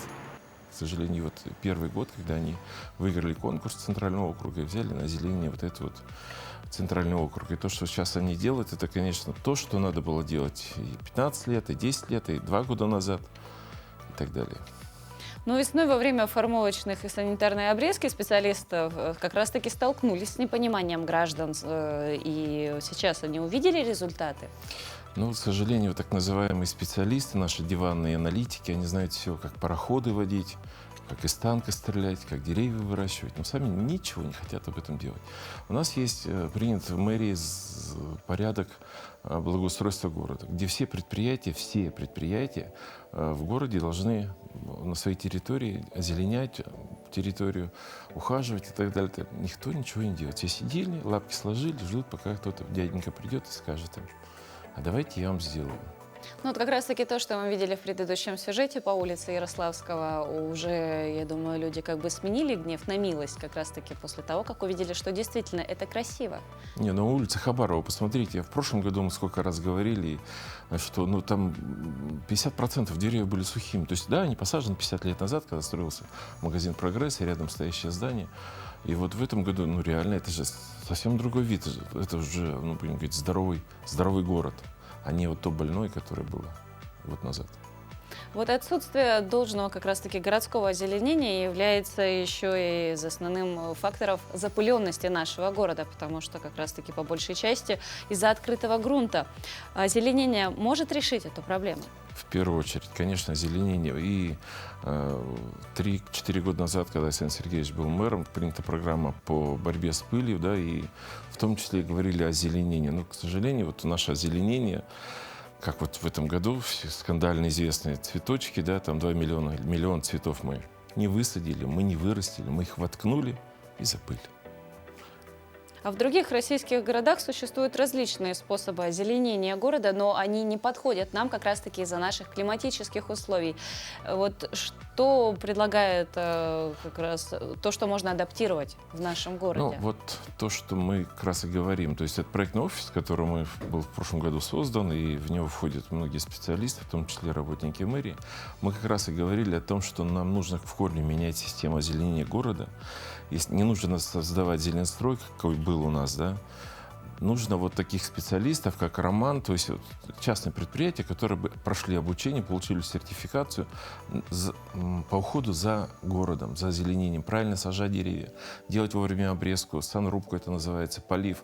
К сожалению, вот первый год, когда они выиграли конкурс Центрального округа и взяли на озеленение вот это вот Центральный округ. И то, что сейчас они делают, это, конечно, то, что надо было делать и 15 лет, и 10 лет, и 2 года назад, и так далее. Но весной во время формовочных и санитарной обрезки специалистов как раз-таки столкнулись с непониманием граждан. И сейчас они увидели результаты? Ну, к сожалению, так называемые специалисты, наши диванные аналитики, они знают все, как пароходы водить, как из танка стрелять, как деревья выращивать, но сами ничего не хотят об этом делать. У нас есть принят в мэрии порядок благоустройства города, где все предприятия в городе должны на своей территории озеленять территорию, ухаживать и так далее. Никто ничего не делает. Все сидели, лапки сложили, ждут, пока кто-то, дяденька придет и скажет им: а давайте я вам сделаю. Ну, вот как раз-таки то, что мы видели в предыдущем сюжете по улице Ярославского, уже, я думаю, люди сменили гнев на милость как раз-таки после того, как увидели, что действительно это красиво. Не, ну улица Хабарова, посмотрите, в прошлом году мы сколько раз говорили, что там 50% деревьев были сухими. То есть, да, они посажены 50 лет назад, когда строился магазин «Прогресс» и рядом стоящее здание. И вот в этом году, реально, это же совсем другой вид. Это уже, будем говорить, здоровый город, а не вот то больное, которое было год назад. Вот отсутствие должного как раз-таки городского озеленения является еще и основным фактором запыленности нашего города, потому что как раз-таки по большей части из-за открытого грунта. Озеленение может решить эту проблему? В первую очередь, конечно, озеленение. И 3-4 года назад, когда Александр Сергеевич был мэром, принята программа по борьбе с пылью, да, и в том числе говорили о озеленении. Но, к сожалению, вот наше озеленение, как вот в этом году, скандально известные цветочки, да, там 2 миллиона цветов мы не высадили, мы не вырастили, мы их воткнули и забыли. А в других российских городах существуют различные способы озеленения города, но они не подходят нам как раз-таки из-за наших климатических условий. Вот что предлагает как раз то, что можно адаптировать в нашем городе? Ну, вот то, что мы как раз и говорим. То есть это проектный офис, который был в прошлом году создан, и в него входят многие специалисты, в том числе работники мэрии. Мы как раз и говорили о том, что нам нужно в корне менять систему озеленения города. Если не нужно создавать зеленстрой, какой был у нас, да, нужно вот таких специалистов, как Роман, то есть вот частные предприятия, которые бы прошли обучение, получили сертификацию по уходу за городом, за озеленением, правильно сажать деревья, делать вовремя обрезку, санрубку это называется, полив.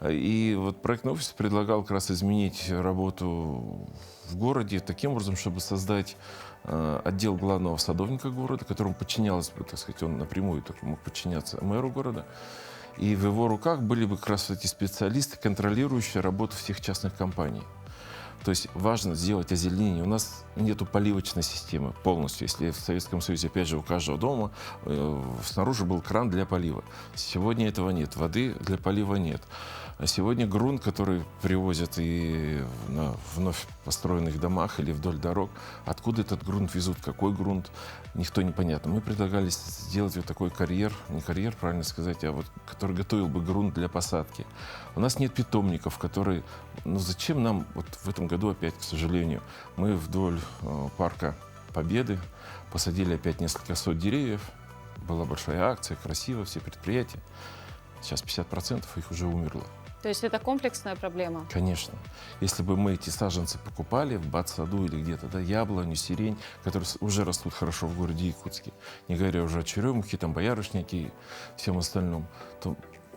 И вот проектный офис предлагал как раз изменить работу в городе таким образом, чтобы создать отдел главного садовника города, которому подчинялось бы, так сказать, он напрямую только мог подчиняться мэру города. И в его руках были бы как раз эти специалисты, контролирующие работу всех частных компаний. То есть важно сделать озеленение. У нас нету поливочной системы полностью. Если в Советском Союзе, опять же, у каждого дома снаружи был кран для полива. Сегодня этого нет. Воды для полива нет. А сегодня грунт, который привозят и на вновь построенных домах или вдоль дорог, откуда этот грунт везут, какой грунт, никто не понятно. Мы предлагали сделать вот такой карьер, не карьер, правильно сказать, а вот который готовил бы грунт для посадки. У нас нет питомников, которые... Ну зачем нам, вот в этом году опять, к сожалению, мы вдоль парка Победы посадили опять несколько сот деревьев. Была большая акция, красиво, все предприятия. Сейчас 50% их уже умерло. То есть это комплексная проблема? Конечно. Если бы мы эти саженцы покупали в Бат-саду или где-то, да, яблоню, сирень, которые уже растут хорошо в городе Якутске, не говоря уже о черемухе, там, боярышнике и всем остальном, то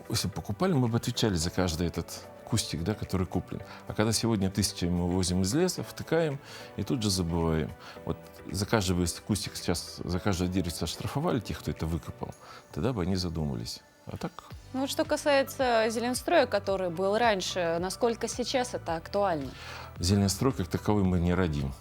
если бы покупали, мы бы отвечали за каждый этот кустик, да, который куплен. А когда сегодня тысячами мы возим из леса, втыкаем и тут же забываем. Вот за каждый кустик сейчас, за каждое дерево оштрафовали тех, кто это выкопал, тогда бы они задумались. А так... Ну вот что касается зеленстроя, который был раньше, насколько сейчас это актуально? Зеленстрой как таковой мы не родим.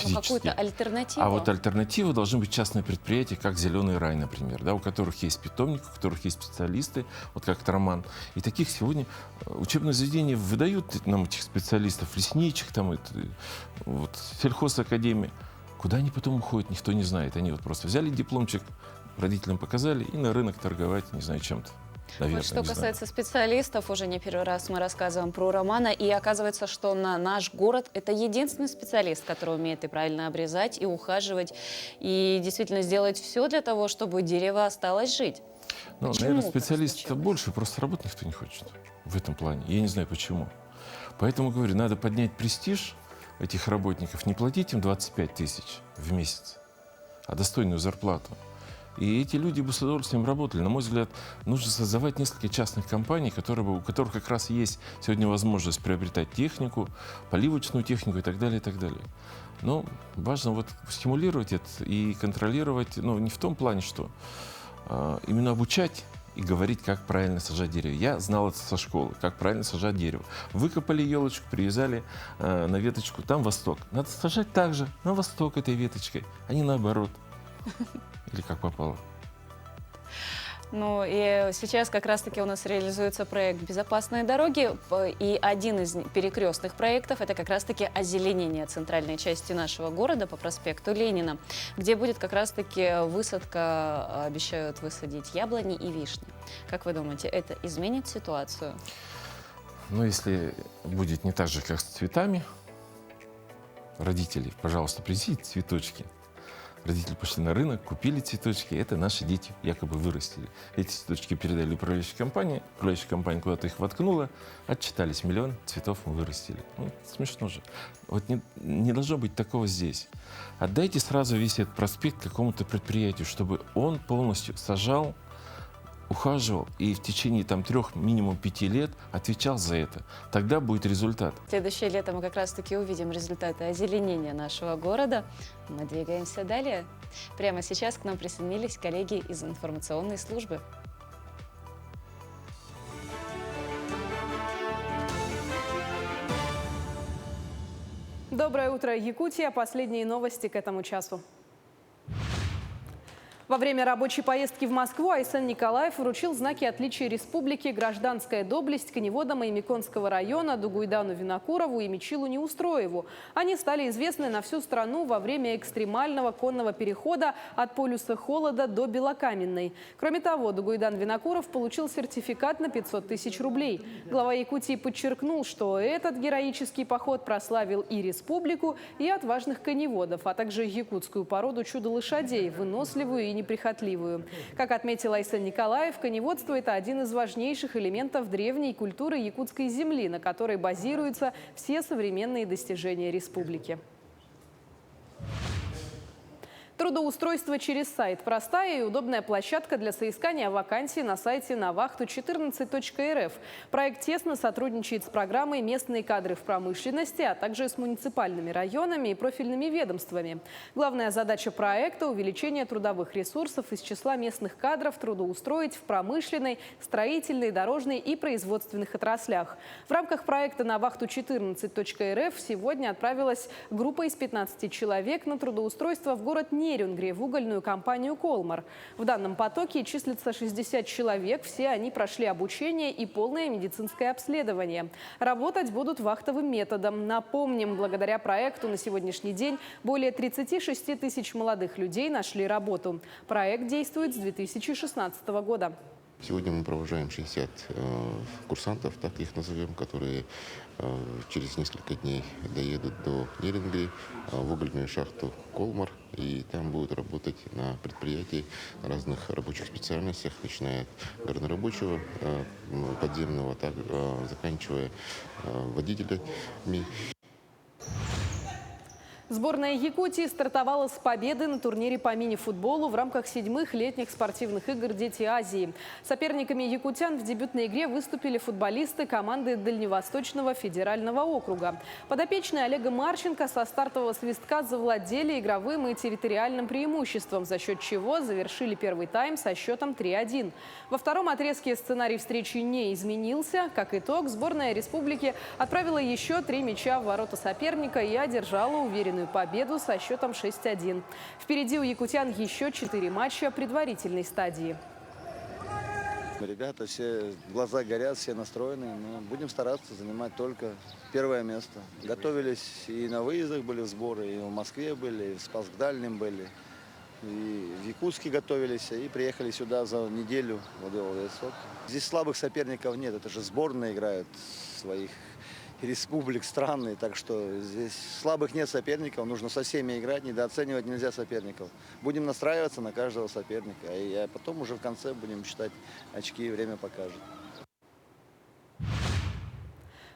Ну, какую-то альтернативу? А вот альтернатива должны быть частные предприятия, как «Зеленый рай», например, да, у которых есть питомник, у которых есть специалисты, вот как Роман. И таких сегодня учебные заведения выдают нам этих специалистов, лесничек, там, вот, сельхозакадемия. Куда они потом уходят, никто не знает. Они вот просто взяли дипломчик, родителям показали и на рынок торговать, не знаю, чем-то. Наверное, вот что касается специалистов, уже не первый раз мы рассказываем про Романа, и оказывается, что на наш город это единственный специалист, который умеет и правильно обрезать, и ухаживать, и действительно сделать все для того, чтобы дерево осталось жить. Ну, наверное, специалистов больше, просто работать никто не хочет в этом плане. Я не знаю почему. Поэтому, говорю, надо поднять престиж этих работников, не платить им 25 тысяч в месяц, а достойную зарплату. И эти люди бы с удовольствием работали. На мой взгляд, нужно создавать несколько частных компаний, у которых как раз есть сегодня возможность приобретать технику, поливочную технику и так далее, и так далее. Но важно вот стимулировать это и контролировать, ну, не в том плане, что именно обучать и говорить, как правильно сажать деревья. Я знал это со школы, как правильно сажать дерево. Выкопали елочку, привязали на веточку, там восток. Надо сажать так же, на восток этой веточкой, а не наоборот. Или как попало. Ну и сейчас как раз-таки у нас реализуется проект «Безопасные дороги», и один из перекрестных проектов – это как раз-таки озеленение центральной части нашего города по проспекту Ленина, где будет как раз-таки высадка, обещают высадить яблони и вишни. Как вы думаете, это изменит ситуацию? Ну, если будет не так же, как с цветами, родители, пожалуйста, принесите цветочки. Родители пошли на рынок, купили цветочки, это наши дети якобы вырастили. Эти цветочки передали управляющей компании куда-то их воткнула, отчитались, 1 000 000 цветов мы вырастили. Ну, смешно же. Вот не должно быть такого здесь. Отдайте сразу весь этот проспект какому-то предприятию, чтобы он полностью сажал, ухаживал и в течение 3, минимум 5 лет отвечал за это. Тогда будет результат. Следующее лето мы как раз-таки увидим результаты озеленения нашего города. Мы двигаемся далее. Прямо сейчас к нам присоединились коллеги из информационной службы. Доброе утро, Якутия. Последние новости к этому часу. Во время рабочей поездки в Москву Айсен Николаев вручил знаки отличия республики «Гражданская доблесть» коневодам Имиконского района Дугуйдану Винокурову и Мичилу Неустроеву. Они стали известны на всю страну во время экстремального конного перехода от полюса холода до Белокаменной. Кроме того, Дугуйдан Винокуров получил сертификат на 500 тысяч рублей. Глава Якутии подчеркнул, что этот героический поход прославил и республику, и отважных коневодов, а также якутскую породу чудо-лошадей, выносливую и неприхотливую. Как отметил Айсен Николаев, коневодство – это один из важнейших элементов древней культуры якутской земли, на которой базируются все современные достижения республики. Трудоустройство через сайт – простая и удобная площадка для соискания вакансий на сайте навахту14.рф. Проект тесно сотрудничает с программой «Местные кадры в промышленности», а также с муниципальными районами и профильными ведомствами. Главная задача проекта – увеличение трудовых ресурсов из числа местных кадров трудоустроить в промышленной, строительной, дорожной и производственных отраслях. В рамках проекта «Навахту14.рф» сегодня отправилась группа из 15 человек на трудоустройство в город Нерюнгри в угольную компанию «Колмар». В данном потоке числится 60 человек, все они прошли обучение и полное медицинское обследование. Работать будут вахтовым методом. Напомним, благодаря проекту на сегодняшний день более 36 тысяч молодых людей нашли работу. Проект действует с 2016 года. Сегодня мы провожаем 60 курсантов, так их назовем, которые через несколько дней доедут до Нерюнгри в угольную шахту «Колмар». И там будут работать на предприятии на разных рабочих специальностях, начиная от горнорабочего, подземного, так, заканчивая водителями. Сборная Якутии стартовала с победы на турнире по мини-футболу в рамках 7-х летних спортивных игр «Дети Азии». Соперниками якутян в дебютной игре выступили футболисты команды Дальневосточного федерального округа. Подопечные Олега Марченко со стартового свистка завладели игровым и территориальным преимуществом, за счет чего завершили первый тайм со счетом 3-1. Во втором отрезке сценарий встречи не изменился. Как итог, сборная республики отправила еще 3 мяча в ворота соперника и одержала уверенную победу со счетом 6-1. Впереди у якутян еще 4 матча предварительной стадии. Ребята все, глаза горят, все настроены, но будем стараться занимать только первое место. Готовились и на выездах были сборы, и в Москве были, и в Спасск-Дальнем были, и в Якутске готовились, и приехали сюда за неделю в ЛДС. Здесь слабых соперников нет, это же сборные играют своих республик, страны, так что здесь слабых нет соперников, нужно со всеми играть, недооценивать нельзя соперников. Будем настраиваться на каждого соперника, а потом уже в конце будем считать очки, и время покажет.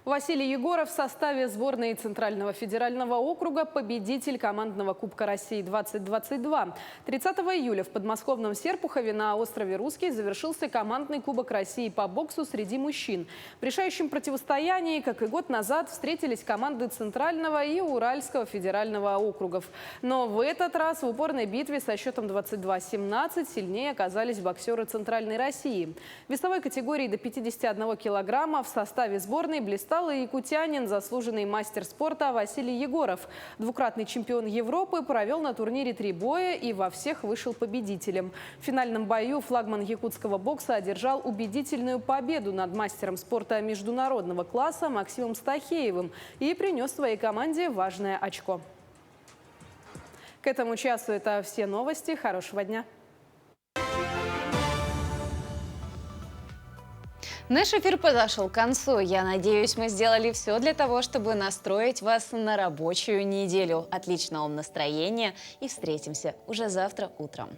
Василий Егоров в составе сборной Центрального федерального округа победитель командного Кубка России 2022. 30 июля в подмосковном Серпухове на острове Русский завершился командный Кубок России по боксу среди мужчин. В решающем противостоянии, как и год назад, встретились команды Центрального и Уральского федерального округов. Но в этот раз в упорной битве со счетом 22-17 сильнее оказались боксеры Центральной России. В весовой категории до 51 килограмма в составе сборной блистал и якутянин, заслуженный мастер спорта Василий Егоров. Двукратный чемпион Европы провел на турнире 3 боя и во всех вышел победителем. В финальном бою флагман якутского бокса одержал убедительную победу над мастером спорта международного класса Максимом Стахеевым и принес своей команде важное очко. К этому часу это все новости. Хорошего дня! Наш эфир подошел к концу. Я надеюсь, мы сделали все для того, чтобы настроить вас на рабочую неделю. Отличного вам настроения и встретимся уже завтра утром.